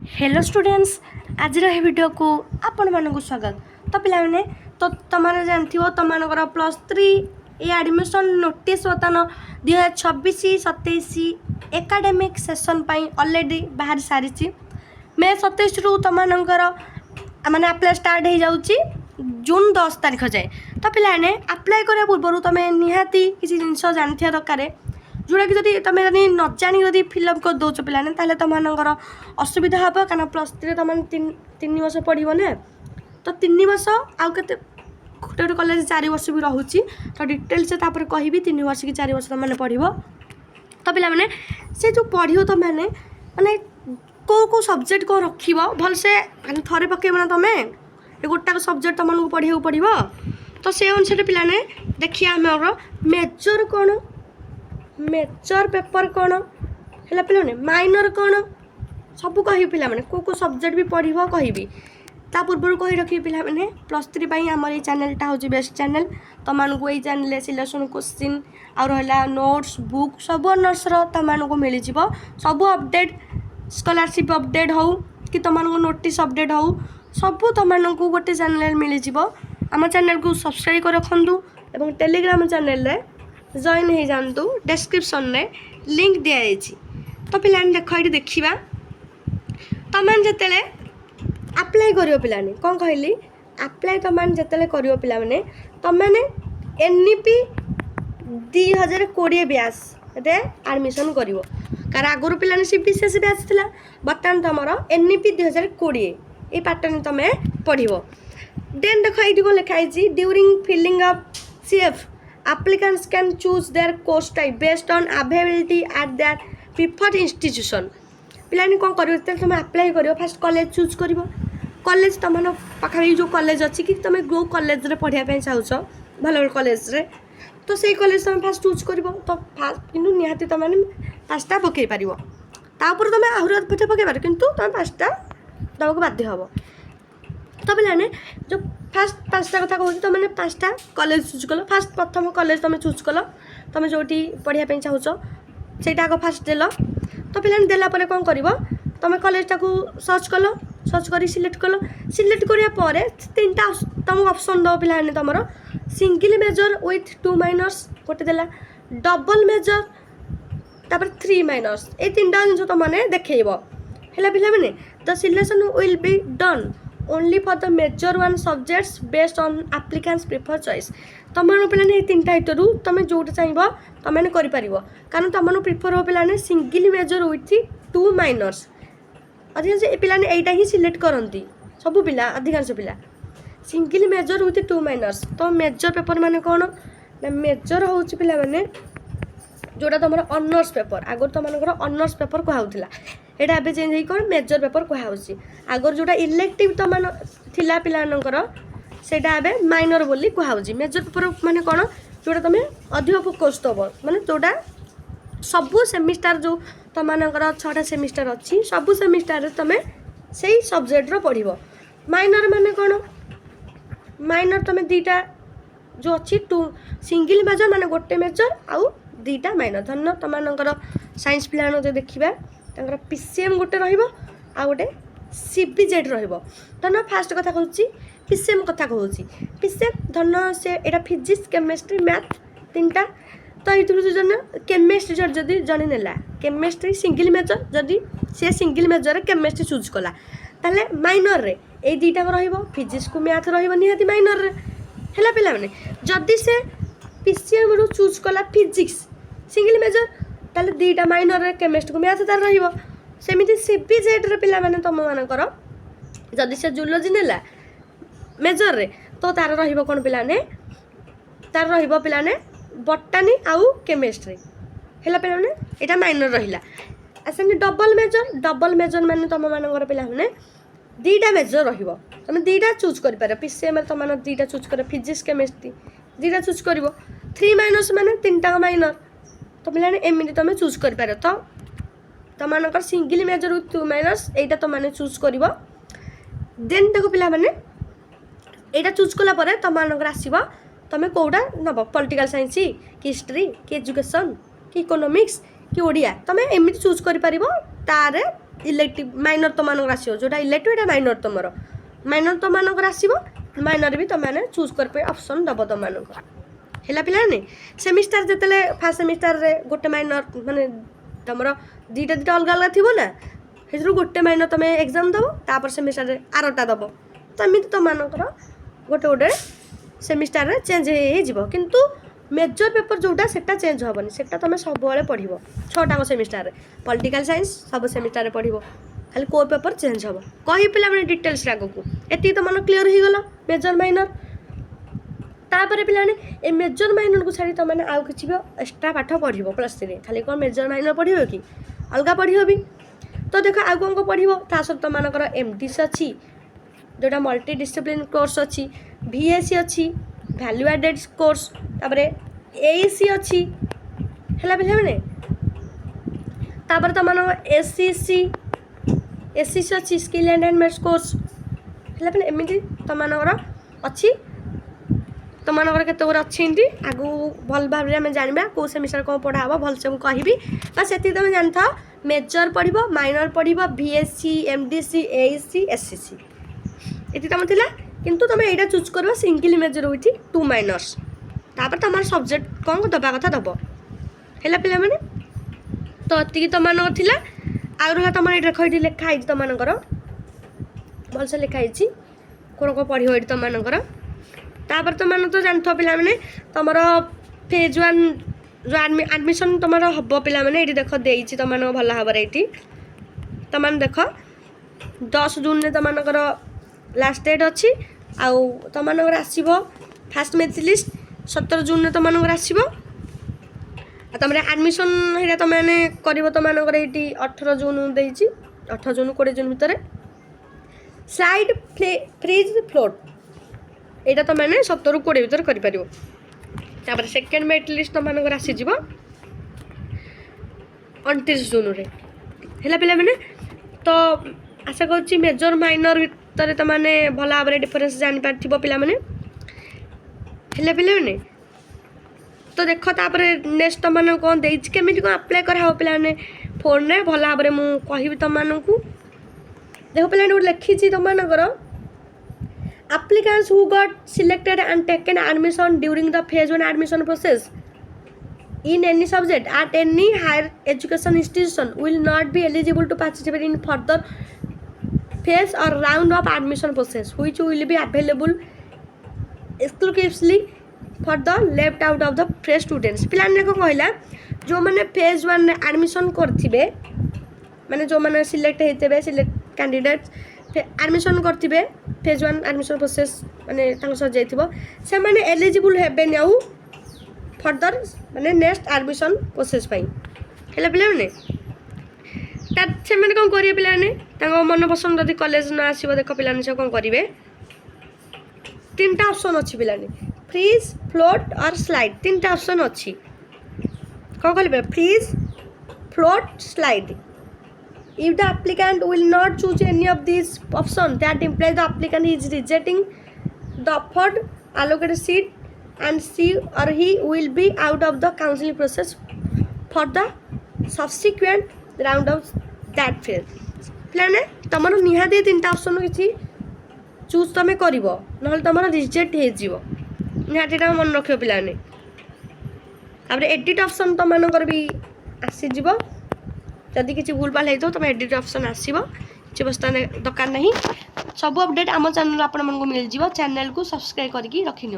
Hello students आज video को आपण मानक स्वागत। तो पे तो तुम जानव तुम +3 ये एडमिशन नोटिस बर्तमान 2026-27 एकाडेमिक सेशन ऑलरेडी बाहर सारी मे 27 रु तुम माने अप्लाई स्टार्ट हो जाऊँगी जून 10 तारीख जाए। तो पे अप्लाई करने पूर्व तुम निहाती किसी जिन जानथिया दरकार जोड़ा कि जब तुम न जानी जब फिलअप कर दौ पे तुम असुविधा हम क्या +3 तुम 3 वर्ष पढ़ ना तो 3 वर्ष आउ के गोटे कॉलेज 4 वर्ष भी रोचे तो डिटेल्स कहि 3 वर्ष कि 4 वर्ष तुमने पढ़। तो पे से जो पढ़ तुम मैंने माने कौ सब्जेक्ट कौन रख भलसे थे पकड़ ना तुम गोटाक सब्जेक्ट तुमको पढ़ा पड़ो। तो से अनुसार पे देखिए आम मेजर कौन मेजर पेपर कौन है पे माइनर कौन सब कह पे को सब्जेक्ट भी पढ़ कहि ता पूर्व कही रखी पे +3 आम ये चैनलटा हूँ बेस्ट चैनल तुमको ये चैनल सिलेक्शन क्वेश्चन और रहा नोट्स बुक सब ऑनर्स तुमको मिल सब अपडेट स्कॉलरशिप अपडेट हो कि तुमको नोटिस अपडेट हो सब तुमको गोटे चैनल मिल आम चैनल को सब्सक्राइब कर रखु और टेलीग्राम चैनल जॉइन हो जातु डिस्क्रिप्शन में लिंक दि जाएगी। तो पे देख ये देखा तुम जिते अप्लाई कर पे कौन कहली अप्लाई तुम जिते कर पे तुमने NEP 2020 बैच रे एडमिशन कर कार आगुरी पे CBSE बैच थी बर्तमान तुम NEP 2020 ये पैटर्न तुम पढ़। देन देख ये कौन लिखाई during filling up CF applicants can choose their course type based on availability at their preferred institution। Pilani कौन कर तुम अप्लाई कर फास्ट कॉलेज चूज कर कॉलेज तुम पाखे जो कॉलेज अच्छी कि तुम जो कॉलेज रे पढ़ाई चाहछ भल कॉलेज रे तो से कॉलेज तुम फास्ट चूज कर तो फास्ट कि निहाती तुम पाँचटा पकई पार तापर तुम आहरी पकई पार कि तुम पाँचटा देवाक बाध्य हम। तो पे जो फास्ट 5टा कथा कहूँ तुमने 5टा कॉलेज चूज कल फास्ट प्रथम कॉलेज तुम चूज कल तुम जो पढ़ाई चाहूँ से आग फास्ट देल। तो पे देलापर कौन कर तुम कॉलेजटा को सर्च कर सिलेक्ट करापर 3टा तुमको ऑप्शन दो पे तुम सिंगल मेजर विथ 2 माइनर्स गोटे देला डबल मेजर तापर 3 माइनर्स ये 3टा जिन तुमने देखब है पे the selection will be done only for the major 1 subjects based on applicants prefer choice. तुम पे 3टा हितरु तुम जोटा चाहिए तुमने कर कारण तुम प्रिफर हो पे सिंगल मेजर विथ 2 माइनर्स अधिकांश पे यहीटा ही सिलेक्ट करती सब पिला अधिकांश पिला सिंगल मेजर विथ 2 माइनर्स। तो मेजर पेपर माने कौन ना मेजर हूँ पे जोटा तुम ऑनर्स पेपर आगर तुम ऑनर्स पेपर कहला यहाँ एवं चेंज हो कौन मेजर पेपर कहुच्छी आगर जोटा इलेक्टिव तुम थिला पिलानकर सेटा एवं माइनर बोली कहुच्छी। मेजर पेपर माने कौन जोटा तुम अधिक फोकस दब माने जोटा सबू सेमिस्टार जो तुम 6टा सेमिस्टार अच्छी सबू सेमिस्टार तुम से सब्जेक्ट पढ़। माइनर माने कौन माइनर तुम 2टा जो अच्छी 2 सिंगल मेजर माने गोटे मेजर आउ 2टा माइनर धन तुम साइंस पिला जो देखा PCM गोटे आ गोटे CBZ धन फास्ट कथा कहूँ PCM कथा कहूँ PCM धन से यहाँ फिजिक्स केमिस्ट्री मैथ 3टा तो ये जन केमिस्ट्री जदि जन नेला केमिस्ट्री सिंगल मेजर जदि से सिंगल मेजर केमिस्ट्री चूज कला ताले माइनर रे ए 2टा फिजिक्स को मैथ निहाती माइनर रे है पे जदि से PCM रु चूज कला फिजिक्स सिंगल मेजर ताले 2टा माइनर रे केमिस्ट्री को मैथ तार सेमती CBZ रे पिला माने तुम मानकर जदि से जूलॉजी नेला मेजर रे तो तार रहिबो कोन पिला ने तार रहिबो पिला ने बॉटनी आउ केमिस्ट्री है पे एटा माइनर रहिला आसे डबल मेजर माने तुम मानकर पिला माने 2टा मेजर रहिबो तुम 2टा चूज कर पारे PCM तुम 2टा चूज कर फिजिक्स केमिस्ट्री 2टा चूज कर 3 माइनस माने 3टा माइनर तो पे एमती तुम चूज कर पार। तो तुम सिंगल मेजर विथ 2 माइनस यहाँ तुमने चूज कर देन देखो पिला माने यहाँ चूज कलापर तुम आसब तुम कौटा नब पॉलिटिकल साइंस कि हिस्ट्री कि एजुकेशन कि इकोनॉमिक्स कि ओडिया तुम एमती चूज कर तार इलेक्टिव माइनर तुम मानक आसो जोटा इलेक्टिव एटा माइनर तुम मानक आसो माइनर भी तुमने चूज कर ऑप्शन दब तुम मानक है पे सेमिस्टार जिते फास्ट सेमिस्टार रे गोटे माइनर माने तुम दुईटा दुईटा अलग अलग थी ना से गोटे माइनर तुम एग्जाम दब तापर सेमिस्टार आरटा दब तो एमती तुम मानकर गोटे गोटे सेमिस्टार रे चेंज हो किंतु मेजर पेपर जोटा सेटा चेंज हेनी से तुम सब पढ़ 6टा सेमिस्टार पॉलिटिकल साइंस सब सेमिस्टार पढ़ खाली कोर पेपर चेंज हम कही पे डिटेल्स आगक ये तो मन क्लीयर हो गला मेजर माइनर तापर पे ए मेजर माइनर को छाड़ी तुमने आउ कि एक्सट्रा पाठ पढ़ +3 खाली कौन मेजर माइनर पढ़ कि अलग पढ़ भी तो देख आउ कौन पढ़ ता सब तुम मानकर MDC अच्छी जोटा मल्टी डिसिप्लिन कोर्स अच्छी VAC अच्छी वैल्यू एडेड कोर्स तापर AEC अच्छी है पे तापर तुम SCC अच्छी स्किल एनहांसमेंट कोर्स है पे एमती तुम अच्छी तुम मानकर केत अच्छी आगू भल भाव में जानवा कौ सेमिस्टर कौन पढ़ा हे भल से कहि बस ये तुम जान था मेजर पढ़ माइनर पढ़ VAC MDC AEC SCC ये तुम थिला किंतु तुम यहाँ चूज कर सिंगल मेजर विथ 2 माइनर्स तापर तुम सब्जेक्ट कौन दबा कथा दब है पे मैंने तो ये तुम थिला आउ रहा तुम ये देख ये लिखाई तुम मानकर भलसे लिखाई कौन कौन पढ़ ये तुम मानकर तापर तुम तो जान पे तुम फेज 1 जो आडमिशन तुम हम पे ये देख दे तुम भल भाव ये तुम देख 10 जून में तुम लास्ट डेट अच्छी आउ तुम आसब फास्ट मेरिट लिस्ट 17 जून में तुम आसब तुम आडमिशन है तुमने कर तुम ये 18 जून दे 18 जून 20 जून भितर स्लाइड फ्रीज फ्लोट यहाँ तुमने 17 ରୁ 20 भितर कर सेकेंड मेरिट लिस्ट तुम आसीज 29 जून है पे तो आशा कर मेजर माइनर भितर तुमने भल भाव डिफरेन्स जापार पे तो देख तापर नेक्स्ट तुम कौन केमी कौन अप्लाई कराव पे फोन में भल भाव में मुझे कहि तुम देख पे लिखी तुम applicants who got selected and taken admission during the phase 1 admission process in any subject at any higher education institution will not be eligible to participate in further phase or round of admission process which will be available exclusively for the left out of the fresh students पिलाने को कहला जो मैंने phase 1 admission करथिबे माने जो मैंने select हेतेबे select candidate admission करथिबे फेज 1 एडमिशन प्रोसेस माने तांग सर जाइथिबो से माने एलिजिबल हेबे नाउ फर्दर माने नेक्स्ट एडमिशन प्रोसेस पई हेला पिला माने ता से माने कोन करिए पिला ने तांग मन पसंद जदी कॉलेज न आसीबो देखो पिला ने से कोन करिवे 3टा ऑप्शन अछि पिला ने फ्रीज फ्लोट और स्लाइड 3टा ऑप्शन अछि कोन कहलिबे freeze float slide If the applicant will not choose any of these options, that implies the applicant is rejecting the offered allocated seat and she or he will be out of the counseling process for the subsequent round of that phase. प्लाने तुम निहाती 3टा option किसी choose तुम कर ना तुम reject हो निहाती मन रख पिलाने एडिट ऑप्शन तुम भी आसीज जदि किसी भूल भाल हो तुम एडिट ऑप्शन आसो किसी बस्ता दरकार नहीं सब अपडेट आम चैनल आपको मिल जाव चैनल को सब्सक्राइब करके रखी नि।